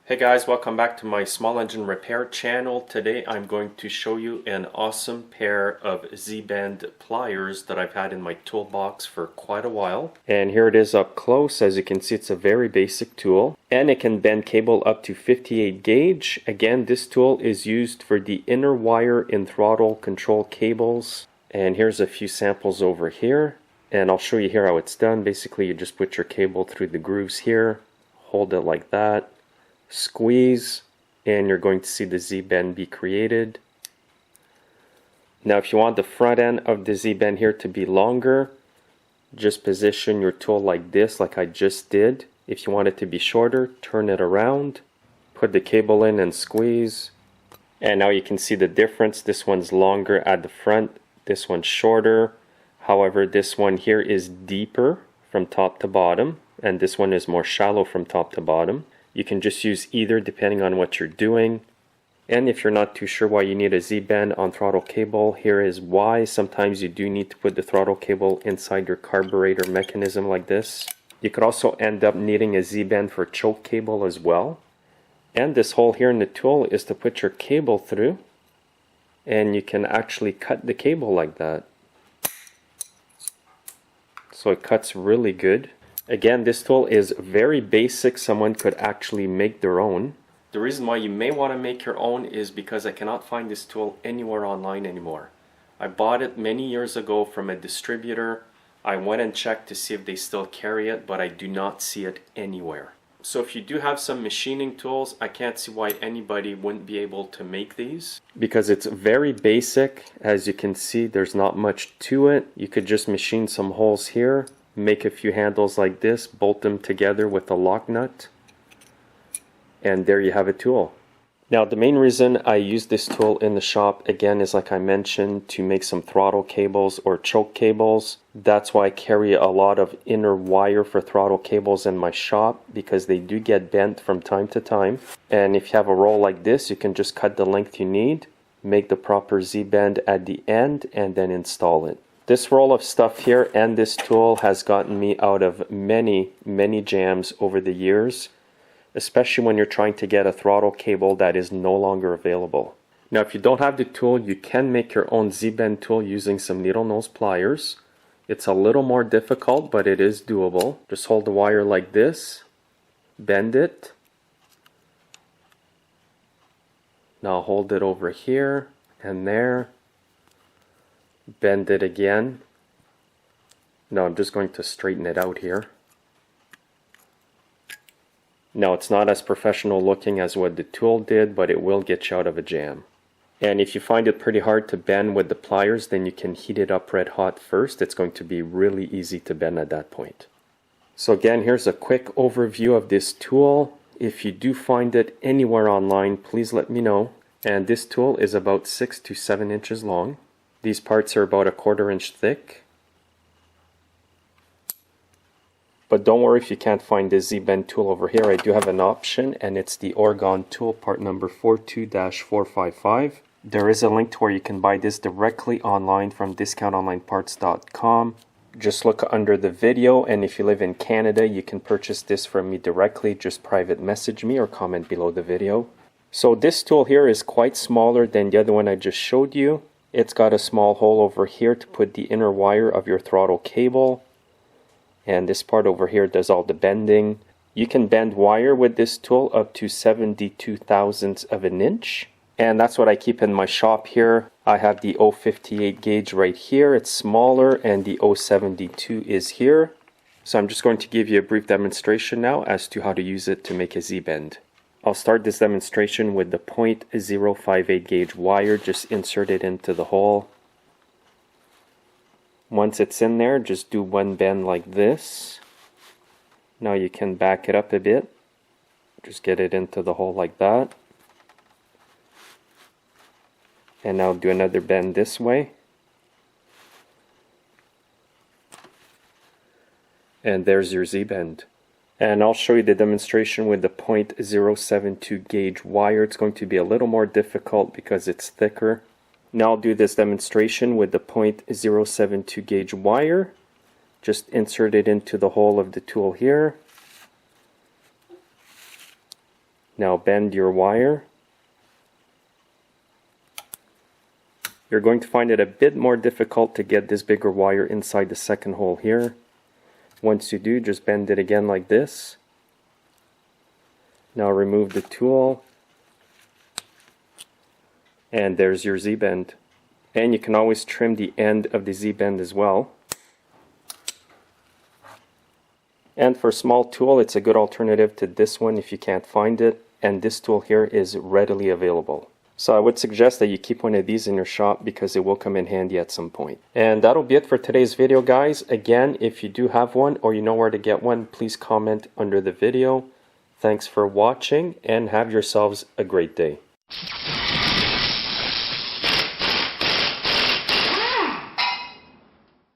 Hey guys, welcome back to my small engine repair channel. Today I'm going to show you an awesome pair of Z-bend pliers that I've had in my toolbox for quite a while. And here it is up close. As you can see, it's a very basic tool and it can bend cable up to 58 gauge. Again, this tool is used for the inner wire in throttle control cables. And here's a few samples over here. And I'll show you here how it's done. Basically, you just put your cable through the grooves here, hold it like that, squeeze, and you're going to see the Z-bend be created. Now if you want the front end of the Z-bend here to be longer, just position your tool like this, like I just did. If you want it to be shorter, turn it around, put the cable in and squeeze, and now you can see the difference. This one's longer at the front, this one's shorter. However, this one here is deeper from top to bottom, and this one is more shallow from top to bottom. You can just use either depending on what you're doing. And if you're not too sure why you need a Z-bend on throttle cable, here is why. Sometimes you do need to put the throttle cable inside your carburetor mechanism like this. You could also end up needing a Z-bend for choke cable as well. And this hole here in the tool is to put your cable through, and you can actually cut the cable like that. So it cuts really good. Again, this tool is very basic. Someone could actually make their own. The reason why you may want to make your own is because I cannot find this tool anywhere online anymore. I bought it many years ago from a distributor. I went and checked to see if they still carry it, but I do not see it anywhere. So if you do have some machining tools, I can't see why anybody wouldn't be able to make these. Because it's very basic. As you can see, there's not much to it. You could just machine some holes here, make a few handles like this, bolt them together with a lock nut, and there you have a tool. Now the main reason I use this tool in the shop, again, is like I mentioned, to make some throttle cables or choke cables. That's why I carry a lot of inner wire for throttle cables in my shop, because they do get bent from time to time. And if you have a roll like this, you can just cut the length you need, make the proper Z-bend at the end, and then install it. This roll of stuff here and this tool has gotten me out of many jams over the years, especially when you're trying to get a throttle cable that is no longer available. Now if you don't have the tool, you can make your own Z-bend tool using some needle nose pliers. It's a little more difficult, but it is doable. Just hold the wire like this, bend it. Now hold it over here and there. Bend it again. Now I'm just going to straighten it out here. Now it's not as professional looking as what the tool did, but it will get you out of a jam. And if you find it pretty hard to bend with the pliers, then you can heat it up red hot first. It's going to be really easy to bend at that point. So again, here's a quick overview of this tool. If you do find it anywhere online, please let me know. And this tool is about 6 to 7 inches long. These parts are about 1/4 inch thick. But don't worry if you can't find this Z-bend tool over here. I do have an option, and it's the Orgon tool, part number 42-455. There is a link to where you can buy this directly online from discountonlineparts.com. Just look under the video, and if you live in Canada, you can purchase this from me directly. Just private message me or comment below the video. So this tool here is quite smaller than the other one I just showed you. It's got a small hole over here to put the inner wire of your throttle cable. And this part over here does all the bending. You can bend wire with this tool up to 72 thousandths of an inch. And that's what I keep in my shop here. I have the 058 gauge right here. It's smaller, and the 072 is here. So I'm just going to give you a brief demonstration now as to how to use it to make a Z-bend. I'll start this demonstration with the 0.058 gauge wire. Just insert it into the hole. Once it's in there, just do one bend like this. Now you can back it up a bit. Just get it into the hole like that. And now do another bend this way. And there's your Z-bend. And I'll show you the demonstration with the 0.072 gauge wire. It's going to be a little more difficult because it's thicker. Now I'll do this demonstration with the 0.072 gauge wire. Just insert it into the hole of the tool here. Now bend your wire. You're going to find it a bit more difficult to get this bigger wire inside the second hole here. Once you do, just bend it again like this. Now remove the tool. And there's your Z-bend. And you can always trim the end of the Z-bend as well. And for a small tool, it's a good alternative to this one if you can't find it. And this tool here is readily available. So I would suggest that you keep one of these in your shop because it will come in handy at some point. And that'll be it for today's video, guys. Again, if you do have one or you know where to get one, please comment under the video. Thanks for watching and have yourselves a great day.